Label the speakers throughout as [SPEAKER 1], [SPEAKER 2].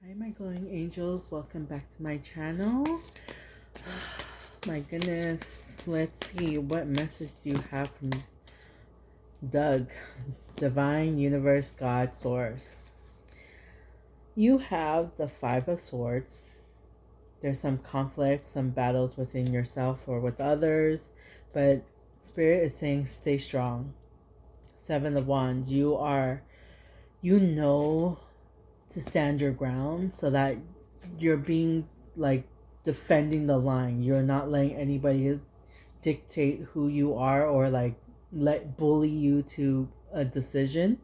[SPEAKER 1] Hi, my glowing angels. Welcome back to my channel. My goodness. Let's see. What message do you have from Doug? Divine, Universe, God, Source. You have the Five of Swords. There's some conflict, some battles within yourself or with others. But Spirit is saying stay strong. Seven of Wands. You know to stand your ground so that you're being like defending the line. You're not letting anybody dictate who you are or like let bully you to a decision.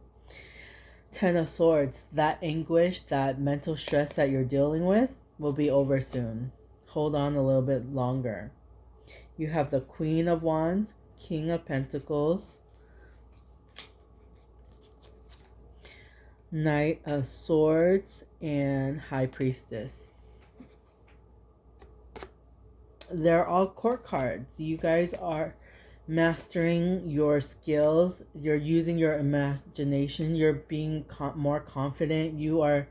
[SPEAKER 1] Ten of Swords, that anguish, that mental stress that you're dealing with will be over soon. Hold on a little bit longer. You have the Queen of Wands, King of Pentacles, Knight of Swords, and High Priestess. They're all court cards. You guys are mastering your skills. You're using your imagination. You're being more confident. You are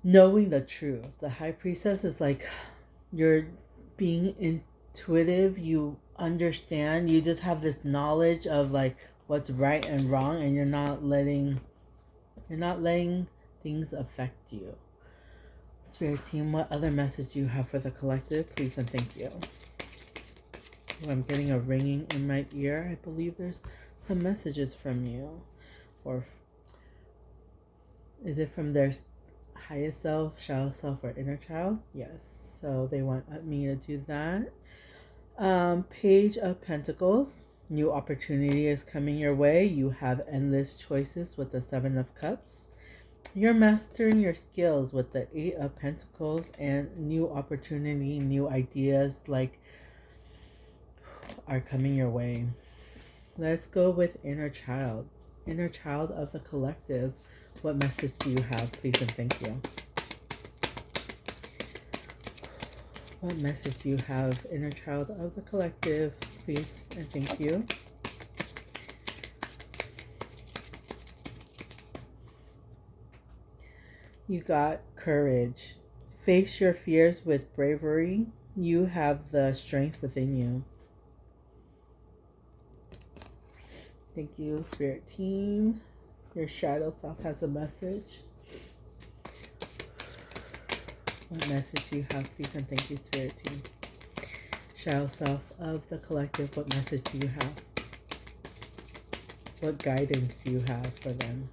[SPEAKER 1] knowing the truth. The High Priestess is like you're being intuitive. You understand. You just have this knowledge of like what's right and wrong, and you're not letting things affect you. Spirit team, what other message do you have for the collective? Please and thank you. Oh, I'm getting a ringing in my ear. I believe there's some messages from you. Or is it from their highest self, shadow self, or inner child? Yes. So they want me to do that. Page of Pentacles. New opportunity is coming your way. You have endless choices with the Seven of Cups. You're mastering your skills with the Eight of Pentacles, and new opportunity, new ideas like are coming your way. Let's go with inner child. Inner child of the collective. What message do you have? Please and thank you. What message do you have? Inner child of the collective. Please and thank you. You got courage. Face your fears with bravery. You have the strength within you. Thank you, Spirit team. Your shadow self has a message. What message do you have? Please and thank you, Spirit team. Shadow self of the collective. What message do you have? What guidance do you have for them?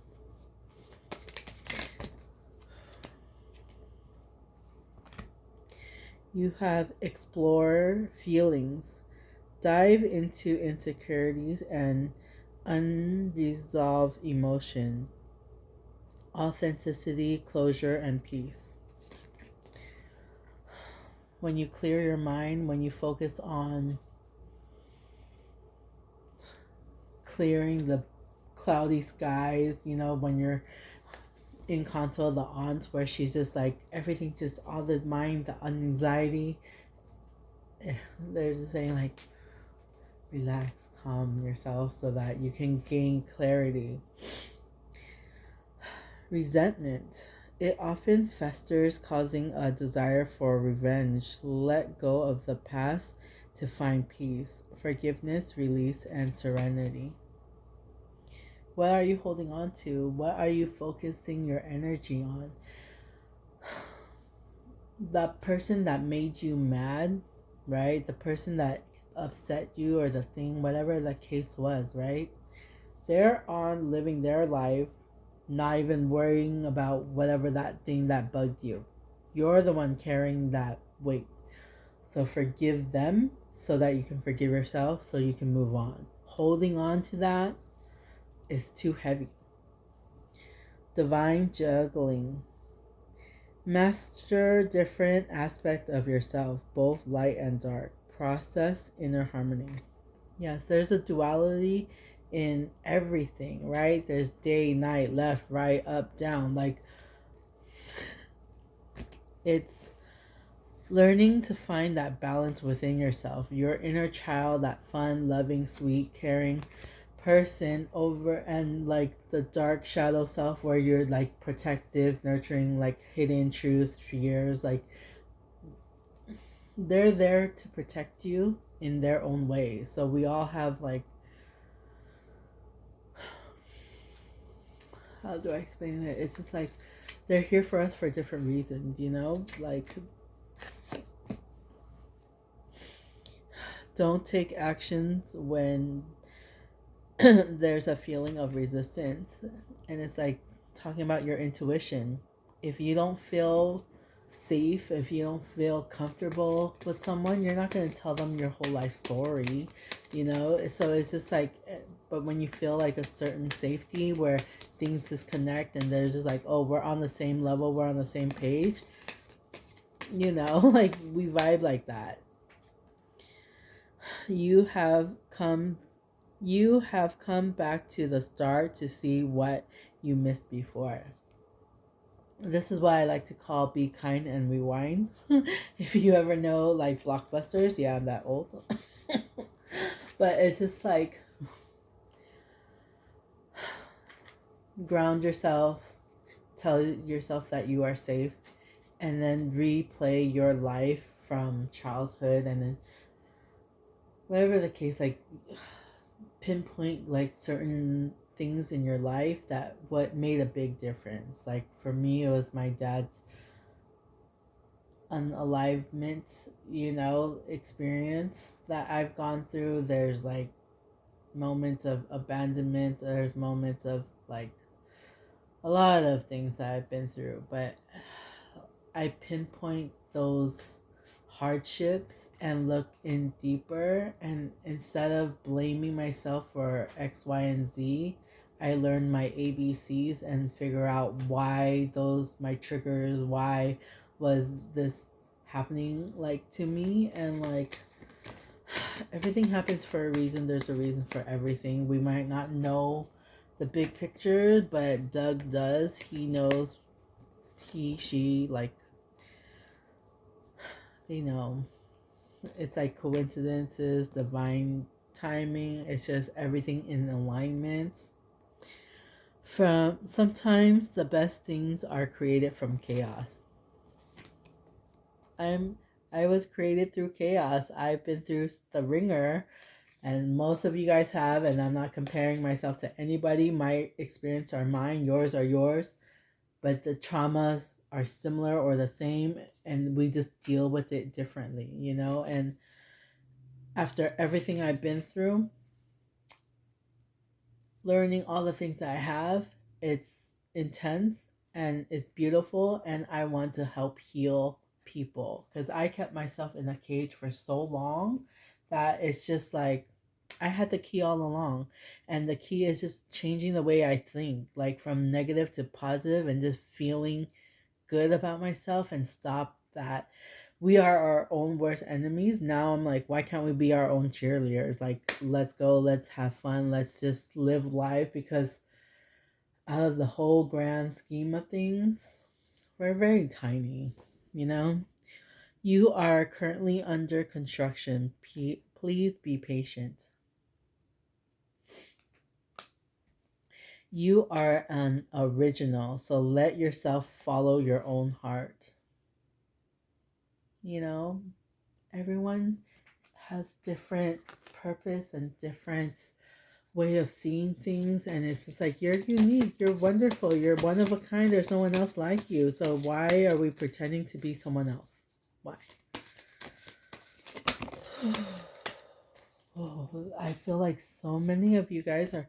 [SPEAKER 1] You have explore feelings. Dive into insecurities and unresolved emotion. Authenticity, closure, and peace. When you clear your mind, when you focus on clearing the cloudy skies, you know, when you're in Kanto, the aunt, where she's just like, everything's just all the mind, the anxiety. They're just saying like, relax, calm yourself so that you can gain clarity. Resentment. It often festers, causing a desire for revenge. Let go of the past to find peace, forgiveness, release, and serenity. What are you holding on to? What are you focusing your energy on? The person that made you mad, right? The person that upset you, or the thing, whatever the case was, right? They're on living their life, not even worrying about whatever that thing that bugged you. You're the one carrying that weight. So forgive them so that you can forgive yourself, so you can move on. Holding on to that is too heavy. Divine juggling. Master different aspects of yourself, both light and dark. Process inner harmony. Yes, there's a duality in everything, right? There's day, night, left, right, up, down. Like, it's learning to find that balance within yourself. Your inner child, that fun, loving, sweet, caring person over, and like the dark shadow self where you're like protective, nurturing, like hidden truth, fears, like they're there to protect you in their own way. So we all have like, how do I explain it? It's just like they're here for us for different reasons, you know? Like, don't take actions when there's a feeling of resistance. And it's like talking about your intuition. If you don't feel safe, if you don't feel comfortable with someone, you're not going to tell them your whole life story, you know? So it's just like, but when you feel like a certain safety where things disconnect and there's just like, oh, we're on the same level, we're on the same page, you know, like we vibe like that. You have come back to the start to see what you missed before. This is what I like to call be kind and rewind. If you ever know like blockbusters, yeah, I'm that old. But it's just like ground yourself, tell yourself that you are safe, and then replay your life from childhood, and then whatever the case, like pinpoint like certain things in your life that what made a big difference. Like for me, it was my dad's unalivement, you know, experience that I've gone through. There's like moments of abandonment, there's moments of like a lot of things that I've been through, but I pinpoint those hardships and look in deeper, and instead of blaming myself for X, Y, and Z, I learn my ABCs and figure out why those my triggers, why was this happening like to me, and like everything happens for a reason. There's a reason for everything. We might not know the big picture, but Doug does. He knows, she, like, they know. It's like coincidences, divine timing. It's just everything in alignment. From sometimes the best things are created from chaos. I was created through chaos. I've been through the ringer, and most of you guys have, and I'm not comparing myself to anybody. My experience are mine, yours are yours, but the traumas are similar or the same, and we just deal with it differently, you know? And after everything I've been through, learning all the things that I have, it's intense and it's beautiful, and I want to help heal people because I kept myself in a cage for so long that it's just like I had the key all along, and the key is just changing the way I think, like from negative to positive, and just feeling good about myself and stop that we are our own worst enemies. Now I'm like, why can't we be our own cheerleaders? Like, let's go, let's have fun, let's just live life, because out of the whole grand scheme of things, we're very tiny, you know? You are currently under construction. Please be patient. You are an original, so let yourself follow your own heart. You know, everyone has different purpose and different way of seeing things, and it's just like you're unique, you're wonderful, you're one of a kind, there's no one else like you, so why are we pretending to be someone else? Why? Oh, I feel like so many of you guys are,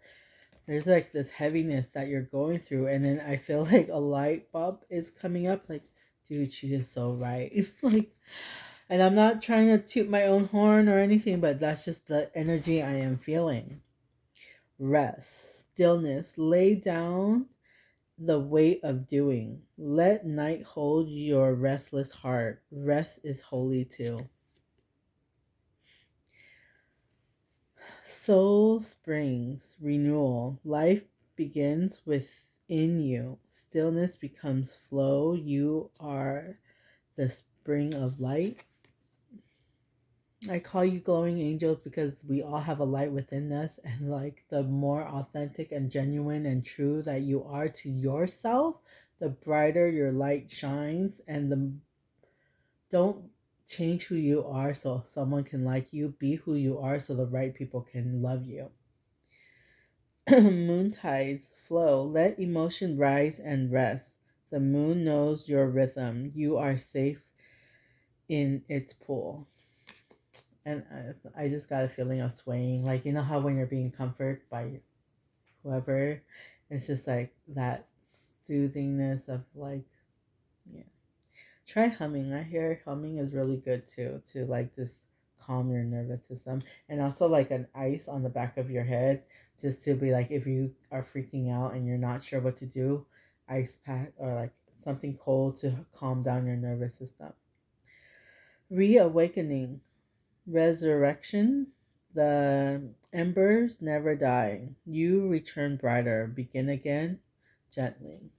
[SPEAKER 1] there's like this heaviness that you're going through, and then I feel like a light bulb is coming up, like, dude, she is so right. Like, and I'm not trying to toot my own horn or anything, but that's just the energy I am feeling. Rest, stillness, lay down the weight of doing. Let night hold your restless heart. Rest is holy too. Soul springs, renewal. Life begins within you. Stillness becomes flow. You are the spring of light. I call you glowing angels because we all have a light within us, and like the more authentic and genuine and true that you are to yourself, the brighter your light shines. And the don't change who you are so someone can like you. Be who you are so the right people can love you. Moon tides flow. Let emotion rise and rest. The moon knows your rhythm. You are safe in its pool. And I just got a feeling of swaying. Like, you know how when you're being comforted by whoever, it's just like that soothingness of like, yeah. Try humming. I hear humming is really good too, to like just calm your nervous system. And also like an ice on the back of your head, just to be like, if you are freaking out and you're not sure what to do, ice pack or like something cold to calm down your nervous system. Reawakening. Resurrection. The embers never die. You return brighter. Begin again gently.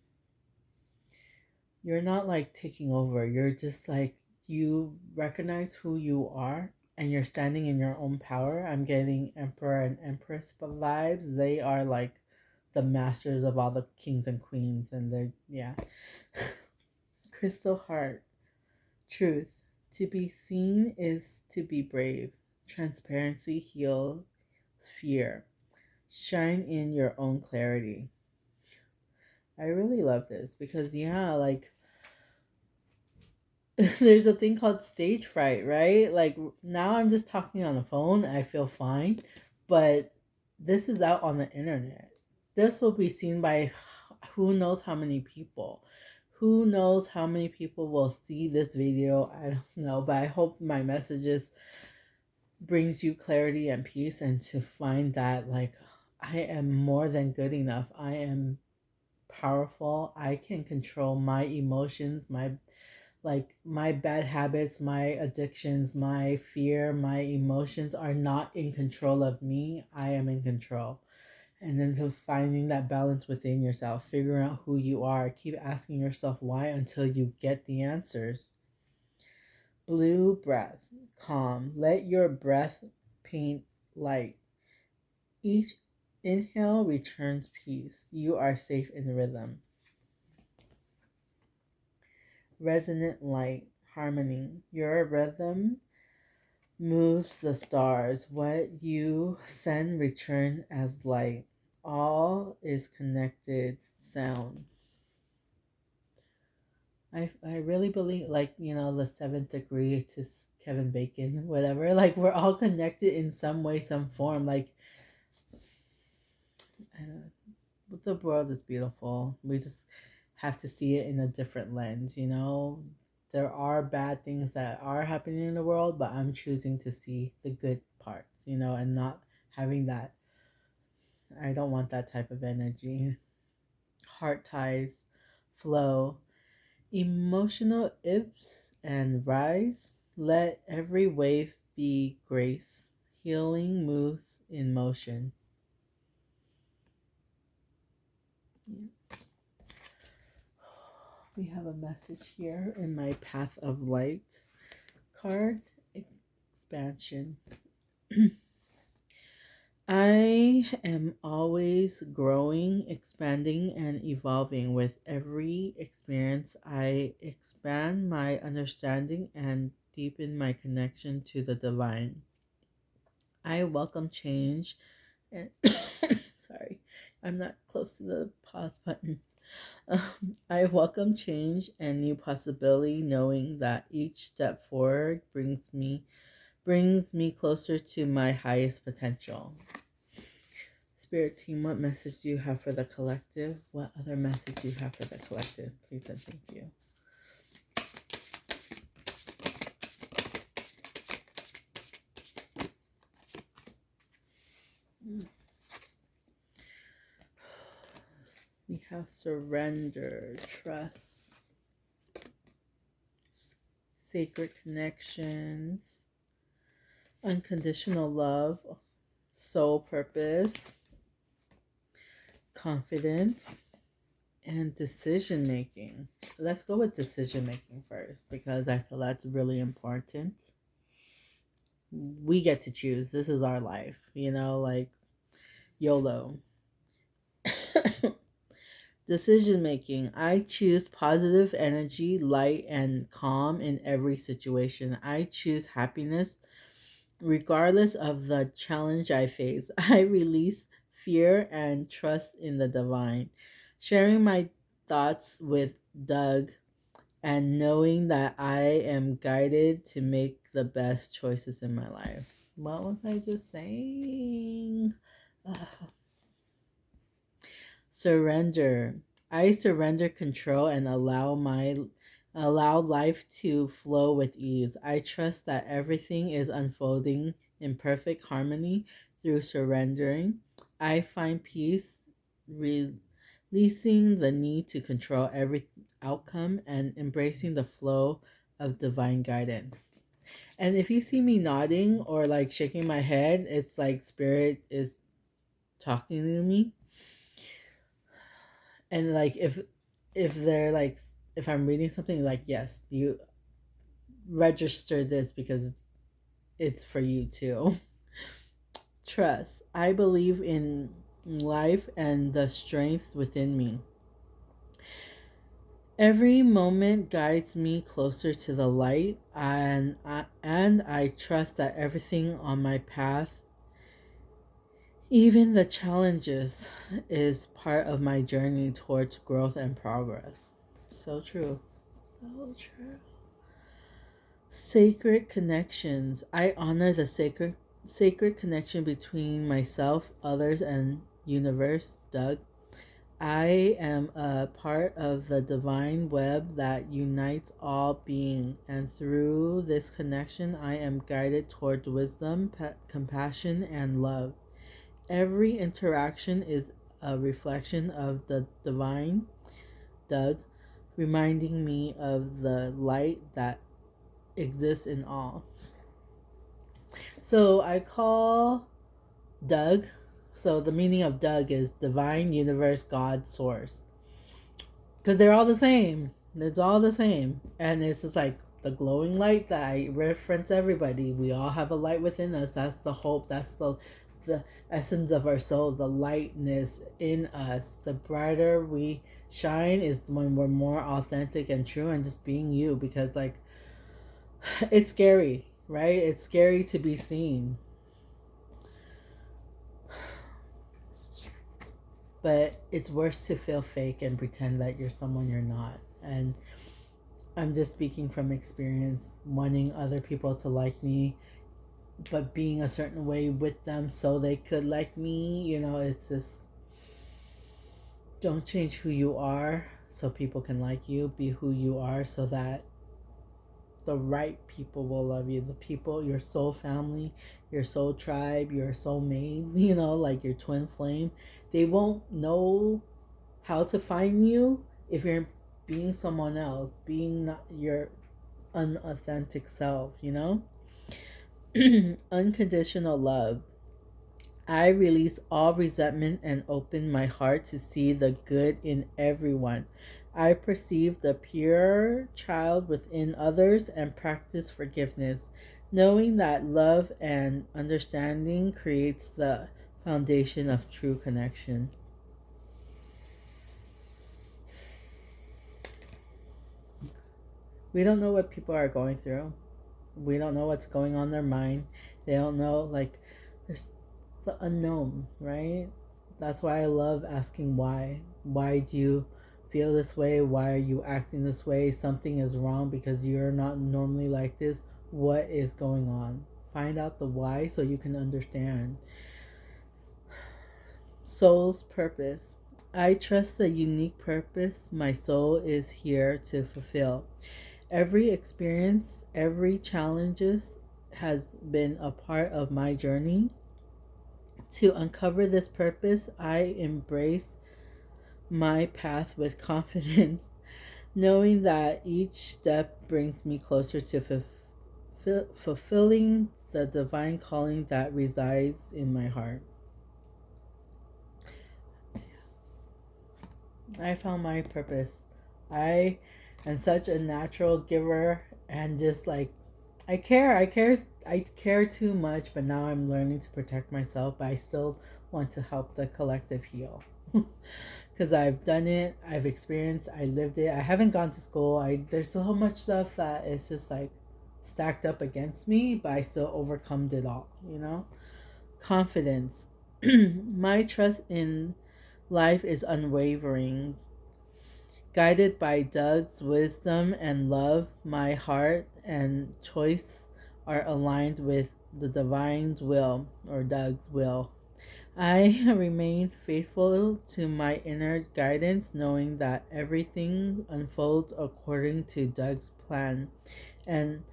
[SPEAKER 1] You're not like taking over. You're just like, you recognize who you are and you're standing in your own power. I'm getting Emperor and Empress vibes. They are like the masters of all the kings and queens, and they're, yeah. Crystal heart. Truth. To be seen is to be brave. Transparency heals fear. Shine in your own clarity. I really love this because, yeah, like there's a thing called stage fright, right? Like now I'm just talking on the phone, I feel fine, but this is out on the internet. This will be seen by who knows how many people. Who knows how many people will see this video? I don't know, but I hope my messages brings you clarity and peace, and to find that like I am more than good enough. I am powerful. I can control my emotions, my bad habits, my addictions, my fear, my emotions are not in control of me. I am in control. And then so finding that balance within yourself, figuring out who you are, keep asking yourself why until you get the answers. Blue breath, calm. Let your breath paint light. Each inhale returns peace. You are safe in rhythm. Resonant light, harmony. Your rhythm moves the stars. What you send return as light. All is connected sound. I really believe, like, you know, the seventh degree to Kevin Bacon, whatever. Like, we're all connected in some way, some form. Like, I don't know, the world is beautiful. We just have to see it in a different lens, you know? There are bad things that are happening in the world, but I'm choosing to see the good parts, you know, and not having that. I don't want that type of energy. Heart ties, flow, emotional ifs and rise. Let every wave be grace. Healing moves in motion. We have a message here in my Path of Light card. Expansion. I am always growing, expanding, and evolving. With every experience, I expand my understanding and deepen my connection to the divine. I welcome change and sorry, I'm not close to the pause button. I welcome change and new possibility, knowing that each step forward brings me closer to my highest potential. Spirit team, what message do you have for the collective? What other message do you have for the collective? Please and thank you. We have surrender, trust, sacred connections, unconditional love, soul purpose, confidence, and decision making. Let's go with decision making first because I feel that's really important. We get to choose. This is our life, like YOLO. Decision making. I choose positive energy, light, and calm in every situation. I choose happiness regardless of the challenge I face. I release fear and trust in the divine. Sharing my thoughts with Doug and knowing that I am guided to make the best choices in my life. What was I just saying? Ugh. Surrender. I surrender control and allow life to flow with ease. I trust that everything is unfolding in perfect harmony through surrendering. I find peace releasing the need to control every outcome and embracing the flow of divine guidance. And if you see me nodding or like shaking my head, it's like spirit is talking to me. And like if they're like if I'm reading something, like, yes, you register this because it's for you too. Trust. I believe in life and the strength within me. Every moment guides me closer to the light, and I trust that everything on my path, even the challenges, is part of my journey towards growth and progress. So true. So true. Sacred connections. I honor the sacred connection between myself, others, and universe. Doug. I am a part of the divine web that unites all being, and through this connection, I am guided toward wisdom, compassion, and love. Every interaction is a reflection of the divine, Doug, reminding me of the light that exists in all. So I call Doug. So the meaning of Doug is divine, universe, God, source. Because they're all the same. It's all the same. And it's just like the glowing light that I reference everybody. We all have a light within us. That's the hope. That's the essence of our soul, the lightness in us. The brighter we shine is when we're more authentic and true and just being you. Because like it's scary, right? It's scary to be seen. But it's worse to feel fake and pretend that you're someone you're not. And I'm just speaking from experience, wanting other people to like me, but being a certain way with them so they could like me. It's just, don't change who you are so people can like you. Be who you are so that the right people will love you. The people, your soul family, your soul tribe, your soul mate, like your twin flame. They won't know how to find you if you're being someone else, being not your unauthentic self, Unconditional love. I release all resentment and open my heart to see the good in everyone. I perceive the pure child within others and practice forgiveness, knowing that love and understanding creates the foundation of true connection. We don't know what people are going through. We don't know what's going on in their mind. They don't know, like, there's the unknown, right? That's why I love asking why. Why do you feel this way? Why are you acting this way? Something is wrong because you're not normally like this. What is going on? Find out the why so you can understand. Soul's purpose. I trust the unique purpose my soul is here to fulfill. Every experience, every challenges has been a part of my journey. To uncover this purpose, I embrace my path with confidence, knowing that each step brings me closer to fulfilling the divine calling that resides in my heart. I found my purpose. I am such a natural giver, and just like I care too much, but now I'm learning to protect myself, but I still want to help the collective heal. Because I've done it, I've experienced, I lived it. I haven't gone to school. There's so much stuff that is just like stacked up against me, but I still overcome it all, Confidence. My trust in life is unwavering. Guided by Doug's wisdom and love, my heart and choice are aligned with the divine's will, or Doug's will. I remain faithful to my inner guidance, knowing that everything unfolds according to Doug's plan, and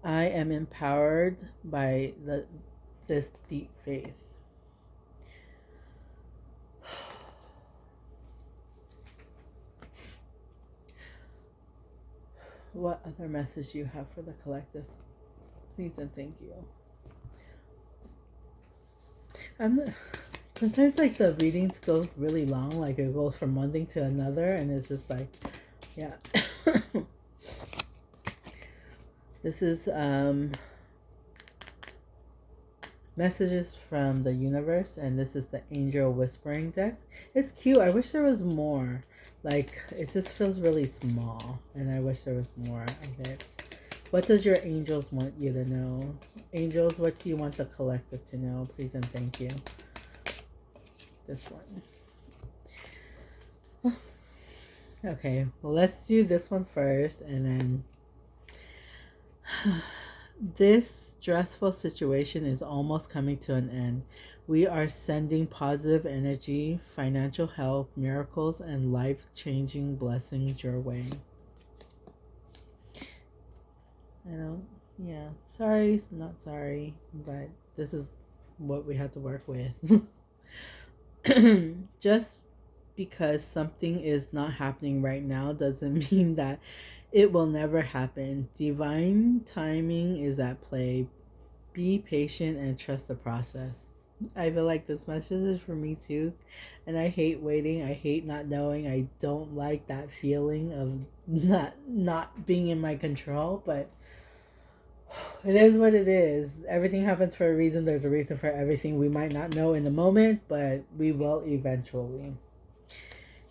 [SPEAKER 1] I am empowered by this deep faith. What other message do you have for the collective? Please and thank you. Sometimes like the readings go really long, like it goes from one thing to another, and it's just like, yeah. This is messages from the universe, and this is the angel whispering deck. It's cute. I wish there was more. Like, it just feels really small, and I wish there was more of it. What does your angels want you to know? Angels, what do you want the collective to know? Please and thank you. This one. Okay, well, let's do this one first, and then this stressful situation is almost coming to an end. We are sending positive energy, financial help, miracles, and life-changing blessings your way. Sorry, not sorry, but this is what we have to work with. Just because something is not happening right now doesn't mean that it will never happen. Divine timing is at play. Be patient and trust the process. I feel like this message is for me too. And I hate waiting. I hate not knowing. I don't like that feeling of not being in my control. But it is what it is. Everything happens for a reason. There's a reason for everything. We might not know in the moment, but we will eventually.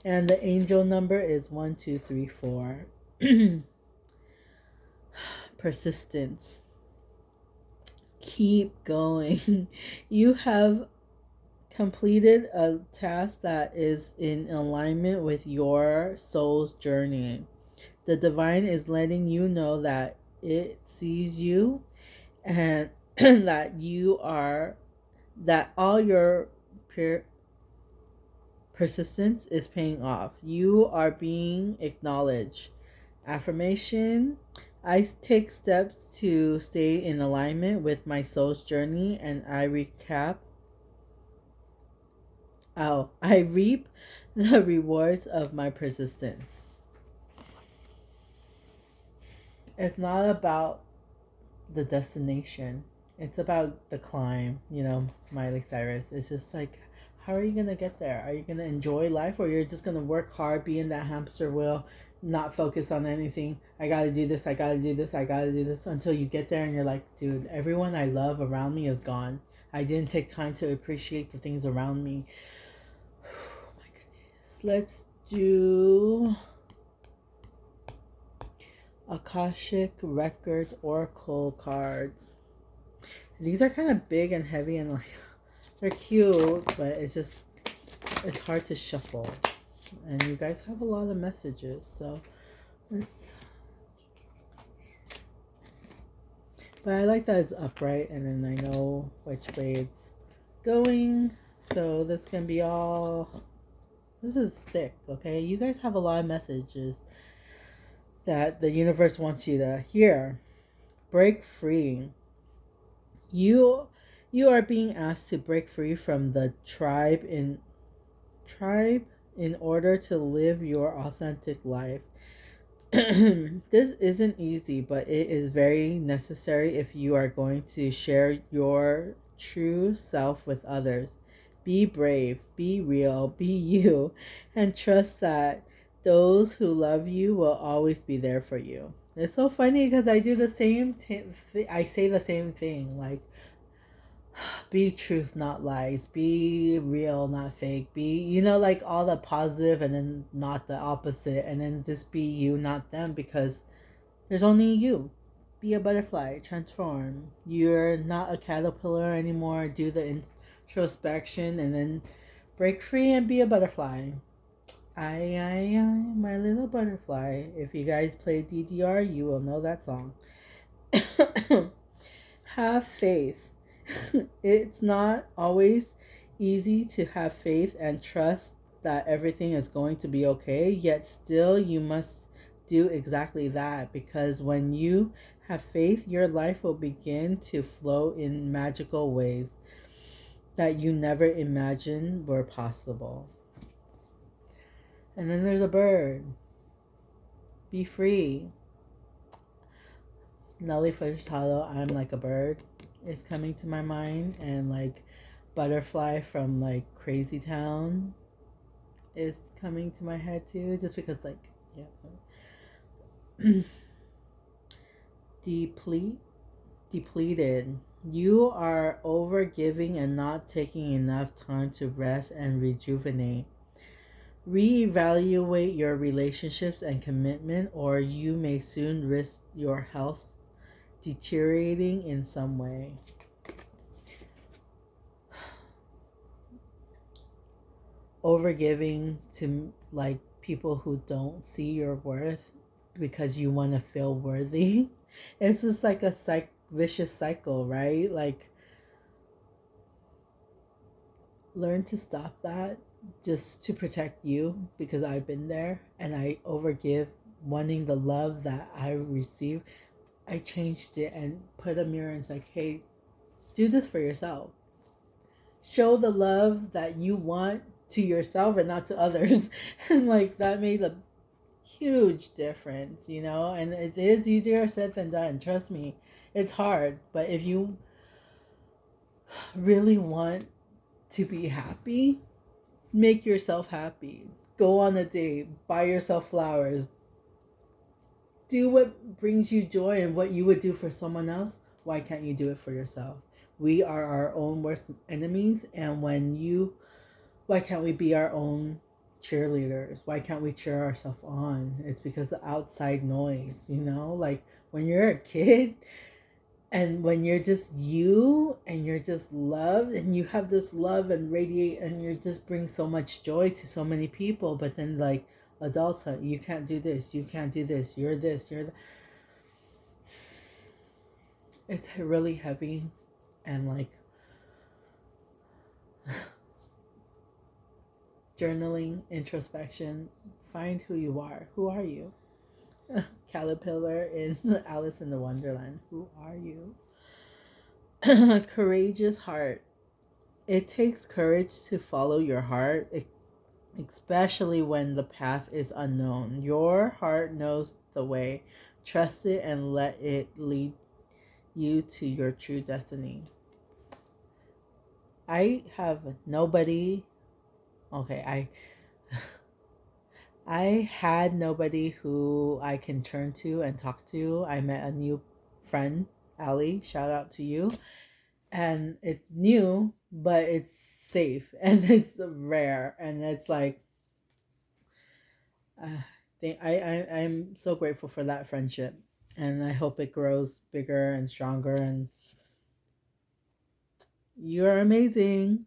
[SPEAKER 1] And the angel number is 1, 2, 3, 4. Persistence. Keep going. You have completed a task that is in alignment with your soul's journey. The divine is letting you know that it sees you, and that all your persistence is paying off. You are being acknowledged. Affirmation. I take steps to stay in alignment with my soul's journey, and I reap the rewards of my persistence. It's not about the destination. It's about the climb, Miley Cyrus. It's just like, how are you going to get there? Are you going to enjoy life, or you're just going to work hard, be in that hamster wheel, not focus on anything? I gotta do this, I gotta do this, I gotta do this, until you get there and you're like, dude, everyone I love around me is gone. I didn't take time to appreciate the things around me. Oh my goodness. Let's do Akashic Records Oracle cards. These are kind of big and heavy, and like, they're cute, but it's hard to shuffle. And you guys have a lot of messages, so but I like that it's upright, and then I know which way it's going. So this can be this is thick, okay? You guys have a lot of messages that the universe wants you to hear. Break free. You are being asked to break free from the tribe in order to live your authentic life. This isn't easy, but it is very necessary if you are going to share your true self with others. Be brave, be real, be you, and trust that those who love you will always be there for you. It's so funny because I do the same I say the same thing. Like, be truth, not lies. Be real, not fake. Be, like all the positive and then not the opposite. And then just be you, not them, because there's only you. Be a butterfly, transform. You're not a caterpillar anymore. Do the introspection and then break free and be a butterfly. I, my little butterfly. If you guys play DDR, you will know that song. Have faith. It's not always easy to have faith and trust that everything is going to be okay, yet still you must do exactly that, because when you have faith, your life will begin to flow in magical ways that you never imagined were possible. And then there's a bird. Be free. Nelly Furtado, I'm like a bird, is coming to my mind, and like Butterfly from like Crazy Town is coming to my head too, just because like, yeah. Depleted. You are over giving and not taking enough time to rest and rejuvenate. Reevaluate your relationships and commitment, or you may soon risk your health deteriorating in some way. Overgiving to like people who don't see your worth because you want to feel worthy. It's just like a vicious cycle, right? Like, learn to stop that just to protect you, because I've been there and I overgive wanting the love that I receive. I changed it and put a mirror and it's like, hey, do this for yourself. Show the love that you want to yourself and not to others. And like that made a huge difference, and it is easier said than done. Trust me, it's hard. But if you really want to be happy, make yourself happy. Go on a date, buy yourself flowers, do what brings you joy, and what you would do for someone else. Why can't you do it for yourself? We are our own worst enemies, and why can't we be our own cheerleaders? Why can't we cheer ourselves on? It's because of outside noise, like when you're a kid and when you're just you and you're just loved and you have this love and radiate and you just bring so much joy to so many people, but then like adulthood, you can't do this, you can't do this, you're that. It's really heavy, and like journaling, introspection, find who you are. Who are you? Caterpillar in Alice in the Wonderland. Who are you? Courageous heart. It takes courage to follow your heart, especially when the path is unknown. Your heart knows the way. Trust it and let it lead you to your true destiny. I have nobody. Okay, I had nobody who I can turn to and talk to. I met a new friend, Ali. Shout out to you. And it's new, but it's safe and it's rare, and it's like I'm so grateful for that friendship, and I hope it grows bigger and stronger. And you're amazing.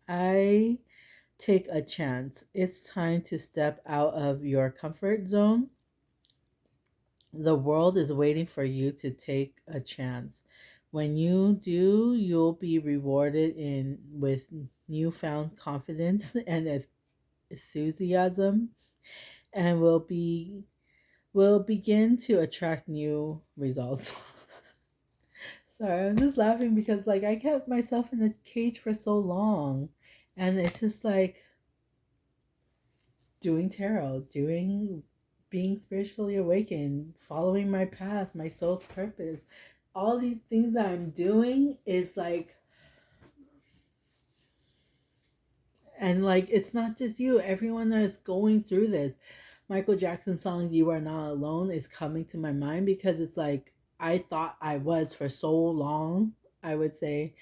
[SPEAKER 1] I take a chance. It's time to step out of your comfort zone. The world is waiting for you to take a chance. When you do, you'll be rewarded with newfound confidence and enthusiasm, and will begin to attract new results. Sorry, I'm just laughing because like I kept myself in a cage for so long, and it's just like doing tarot, doing being spiritually awakened, following my path, my soul's purpose. All these things that I'm doing is like, and like it's not just you, everyone that is going through this. Michael Jackson song "You Are Not Alone" is coming to my mind because it's like I thought I was for so long. I would say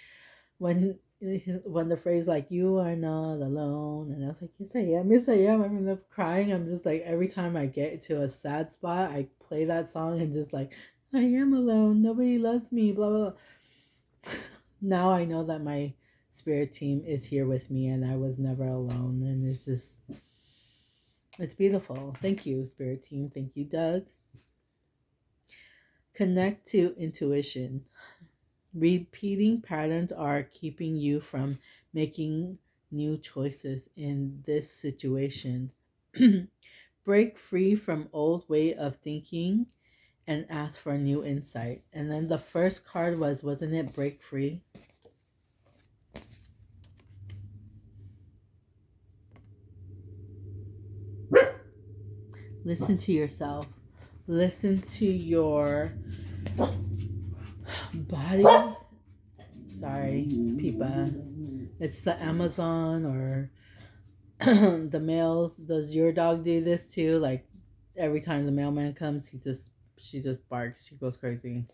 [SPEAKER 1] when the phrase like "You are not alone," and I was like, yes I am. I ended up crying. I'm just like every time I get to a sad spot, I play that song and just like I am alone. Nobody loves me. Blah blah blah. Now I know that my spirit team is here with me, and I was never alone. And it's beautiful. Thank you, spirit team. Thank you, Doug. Connect to intuition. Repeating patterns are keeping you from making new choices in this situation. Break free from old way of thinking and ask for new insight. And then the first card wasn't it break free? Listen to yourself. Listen to your body. Sorry, Pipa. It's the Amazon or the mails. Does your dog do this too? Like every time the mailman comes, she just barks. She goes crazy.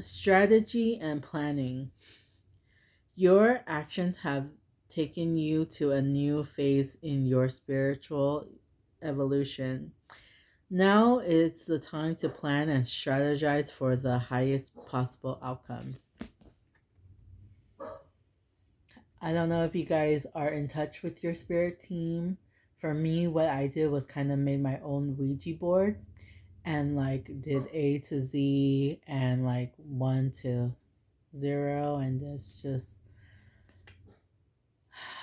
[SPEAKER 1] Strategy and planning. Your actions have taken you to a new phase in your spiritual evolution. Now it's the time to plan and strategize for the highest possible outcome. I don't know if you guys are in touch with your spirit team. For me, what I did was kind of made my own Ouija board and like did A to Z and like 1 to 0, and it's just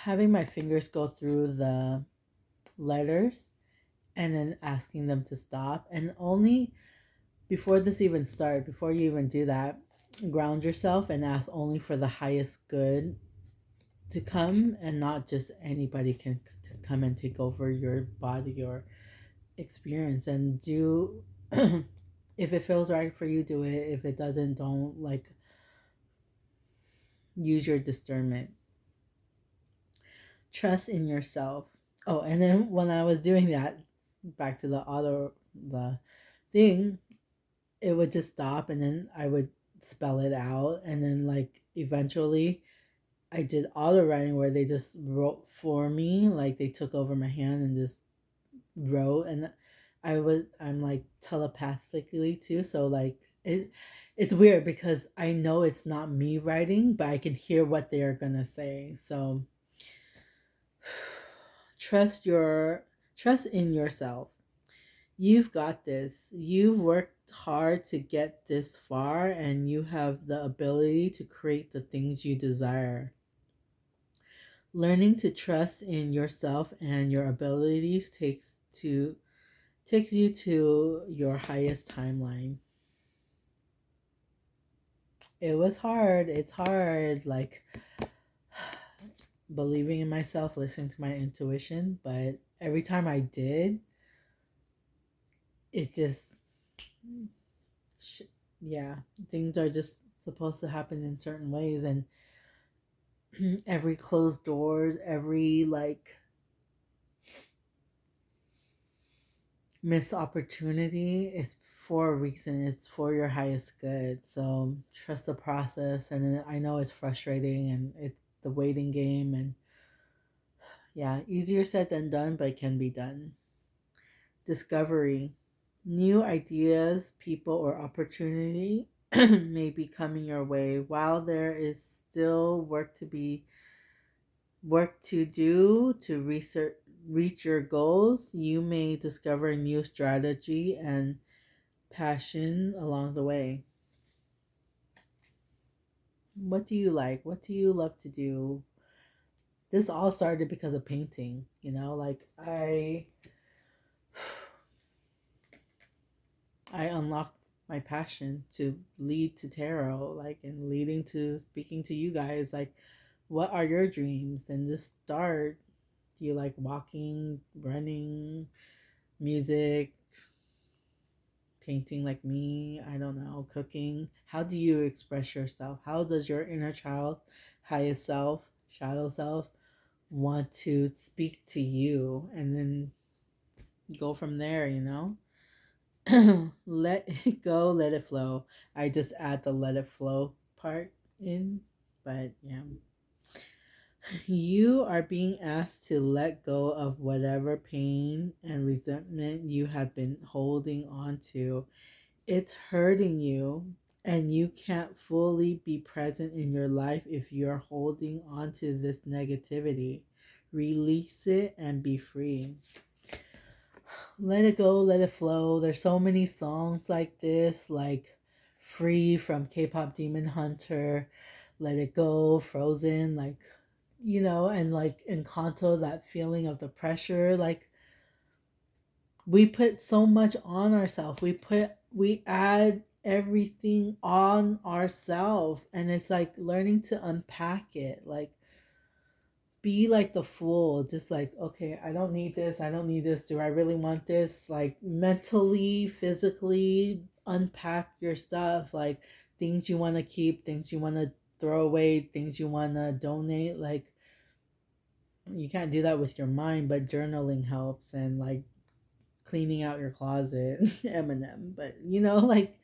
[SPEAKER 1] having my fingers go through the letters and then asking them to stop. And only before this even starts, before you even do that, ground yourself and ask only for the highest good to come, and not just anybody can to come and take over your body or experience. And do if it feels right for you, do it. If it doesn't, don't. Like, use your discernment. Trust in yourself. Oh, and then when I was doing that, back to the thing, it would just stop, and then I would spell it out, and then like eventually I did auto writing where they just wrote for me, like they took over my hand and just wrote. And I'm like telepathically too, so like it's weird because I know it's not me writing, but I can hear what they are gonna say. So trust in yourself. You've got this. You've worked hard to get this far, and you have the ability to create the things you desire. Learning to trust in yourself and your abilities takes you to your highest timeline. It was hard. It's hard, like believing in myself, listening to my intuition, but every time I did, it just yeah, things are just supposed to happen in certain ways. And every closed doors, every like missed opportunity is for a reason. It's for your highest good. So trust the process. And I know it's frustrating and it's the waiting game, and yeah, easier said than done, but it can be done. Discovery. New ideas, people, or opportunity may be coming your way. While there is still work to do to reach your goals, you may discover a new strategy and passion along the way. What do you like? What do you love to do? This all started because of painting, like I unlocked my passion to lead to tarot, like, and leading to speaking to you guys, like, what are your dreams? And just start. Do you like walking, running, music, painting like me? I don't know, cooking. How do you express yourself? How does your inner child, highest self, shadow self want to speak to you? And then go from there, Let it go, let it flow. I just add the let it flow part in, but yeah. You are being asked to let go of whatever pain and resentment you have been holding on to. It's hurting you, and you can't fully be present in your life if you're holding on to this negativity. Release it and be free. Let it go, let it flow. There's so many songs like this, like Free from K-pop Demon Hunter, Let It Go, Frozen, like, and like Encanto, that feeling of the pressure. Like, we put so much on ourselves. We add everything on ourselves, and it's like learning to unpack it. Like, be like the fool, just like, okay, I don't need this, I don't need this, do I really want this? Like, mentally, physically unpack your stuff, like things you want to keep, things you want to throw away, things you want to donate. Like, you can't do that with your mind, but journaling helps, and like cleaning out your closet. Eminem. But like,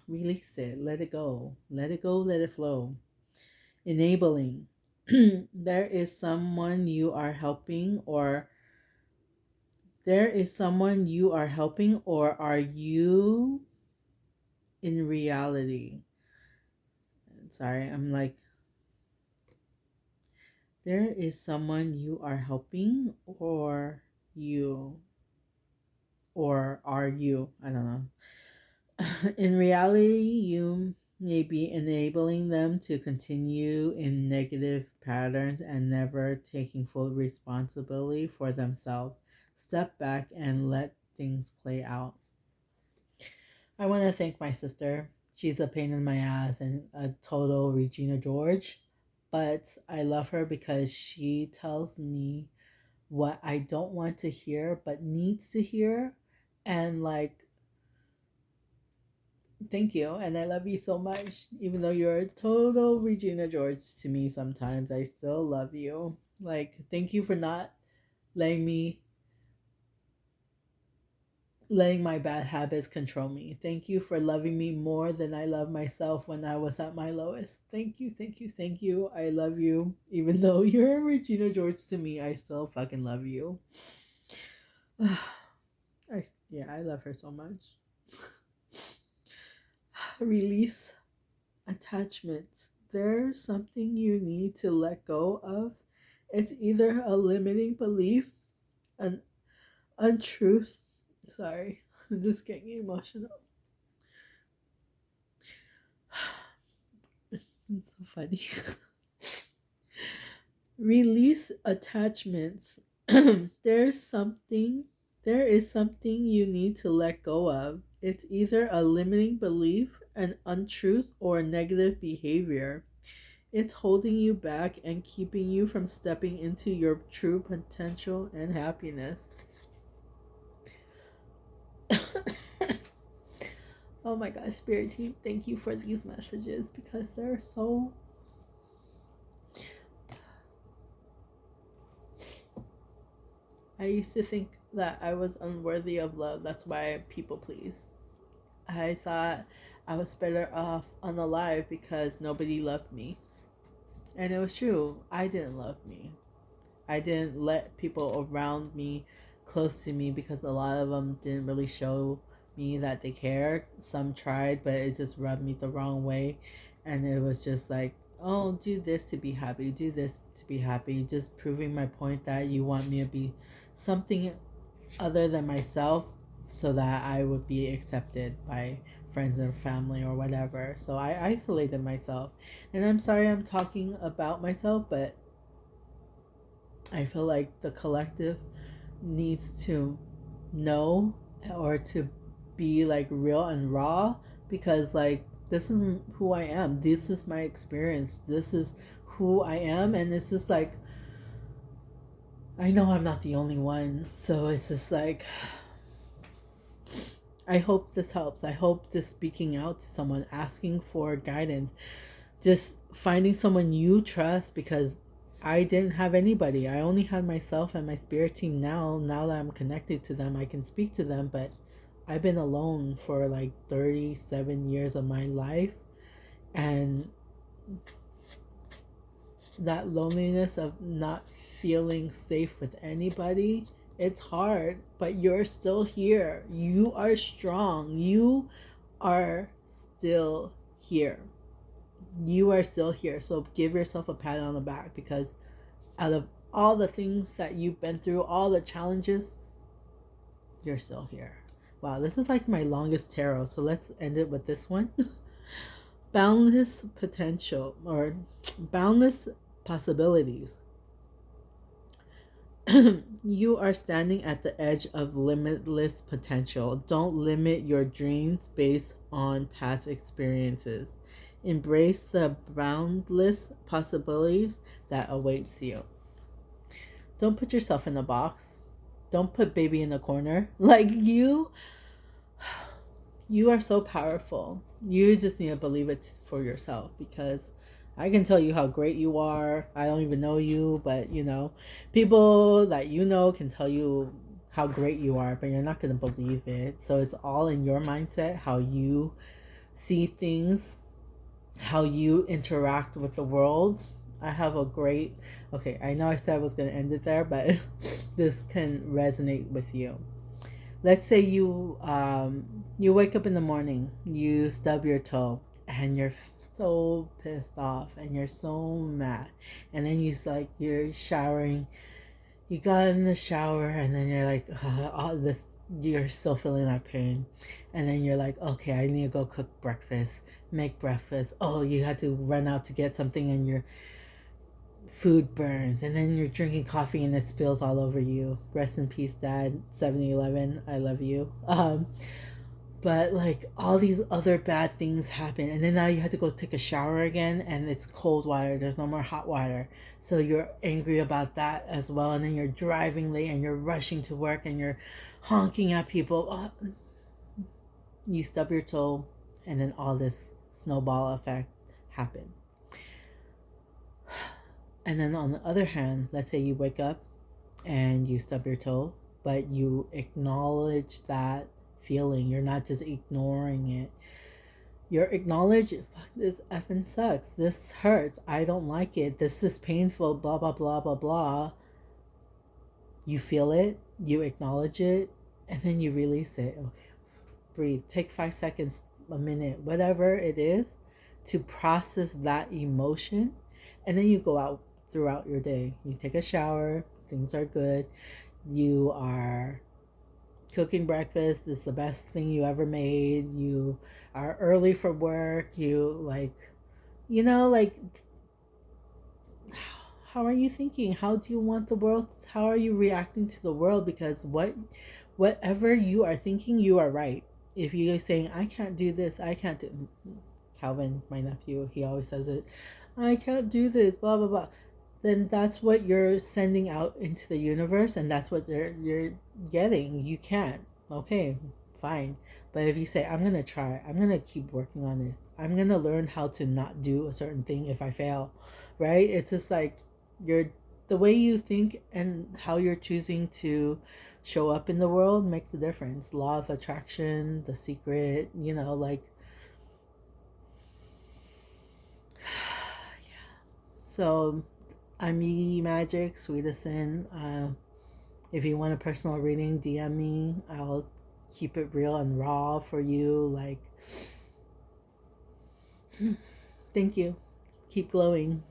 [SPEAKER 1] release it, let it go, let it go, let it flow. Enabling. There is someone you are helping, or are you in reality? Sorry, I'm like, there is someone you are helping, or are you, I don't know. In reality, you may be enabling them to continue in negative patterns and never taking full responsibility for themselves. Step back and let things play out. I want to thank my sister. She's a pain in my ass and a total Regina George, but I love her because she tells me what I don't want to hear but needs to hear. And like, thank you, and I love you so much. Even though you're a total Regina George to me sometimes, I still love you. Like, thank you for not letting my bad habits control me. Thank you for loving me more than I love myself when I was at my lowest. Thank you, thank you, thank you. I love you. Even though you're a Regina George to me, I still fucking love you. I love her so much. Release attachments. There's something you need to let go of. It's either a limiting belief, an untruth. Sorry, I'm just getting emotional. It's so funny. Release attachments. there is something you need to let go of. It's either a limiting belief, an untruth, or negative behavior. It's holding you back and keeping you from stepping into your true potential and happiness. Oh my gosh, Spirit Team, thank you for these messages because they're so... I used to think that I was unworthy of love. That's why I people please. I thought I was better off unalive because nobody loved me. And it was true. I didn't love me. I didn't let people around me, close to me, because a lot of them didn't really show me that they cared. Some tried, but it just rubbed me the wrong way. And it was just like, oh, do this to be happy, do this to be happy. Just proving my point that you want me to be something other than myself so that I would be accepted by friends and family or whatever. So I isolated myself. And I'm sorry I'm talking about myself, but I feel like the collective needs to know, or to be like real and raw, because like, this is who I am. This is my experience. This is who I am. And it's just like, I know I'm not the only one. So it's just like, I hope this helps. I hope just speaking out to someone, asking for guidance, just finding someone you trust, because I didn't have anybody. I only had myself and my spirit team now. Now that I'm connected to them, I can speak to them, but I've been alone for like 37 years of my life. And that loneliness of not feeling safe with anybody, it's hard, but you're still here. You are strong. You are still here. You are still here. So give yourself a pat on the back, because out of all the things that you've been through, all the challenges, you're still here. Wow, this is like my longest tarot. So let's end it with this one. Boundless potential, or boundless possibilities. You are standing at the edge of limitless potential. Don't limit your dreams based on past experiences. Embrace the boundless possibilities that awaits you. Don't put yourself in a box. Don't put baby in a corner. Like you are so powerful. You just need to believe it for yourself, because I can tell you how great you are. I don't even know you, but people that can tell you how great you are, but you're not going to believe it. So it's all in your mindset, how you see things, how you interact with the world. I have a great, okay, I know I said I was going to end it there, but this can resonate with you. Let's say you wake up in the morning, you stub your toe, and you're so pissed off and you're so mad, and then you're showering, you got in the shower, and then you're like, all this, you're still feeling that pain, and then you're like, okay, I need to go cook breakfast, make breakfast. Oh, you had to run out to get something, and your food burns, and then you're drinking coffee and it spills all over you. Rest in peace, Dad. 7-Eleven, I love you. But like all these other bad things happen, and then now you have to go take a shower again, and it's cold water, there's no more hot water, so you're angry about that as well. And then you're driving late and you're rushing to work and you're honking at people. You stub your toe, and then all this snowball effect happen. And then on the other hand, let's say you wake up and you stub your toe, but you acknowledge that feeling. You're not just ignoring it. You're acknowledging, fuck, this effing sucks. This hurts. I don't like it. This is painful, blah, blah, blah, blah, blah. You feel it, you acknowledge it, and then you release it. Okay, breathe. Take 5 seconds, a minute, whatever it is, to process that emotion. And then you go out throughout your day. You take a shower, things are good. You are cooking breakfast, it's the best thing you ever made. You are early for work. You how are you thinking? How do you want the world? How are you reacting to the world? Because whatever you are thinking, you are right. If you're saying, I can't do this, I can't do, Calvin, my nephew, he always says it, I can't do this, blah, blah, blah, then that's what you're sending out into the universe, and that's what you're getting. You can't. Okay, fine. But if you say, I'm going to try, I'm going to keep working on it, I'm going to learn how to not do a certain thing if I fail, right? It's just like the way you think and how you're choosing to show up in the world makes a difference. Law of attraction, The Secret, like so I'm Yee Magic, Sweetest Sin. If you want a personal reading, DM me. I'll keep it real and raw for you. Like, thank you. Keep glowing.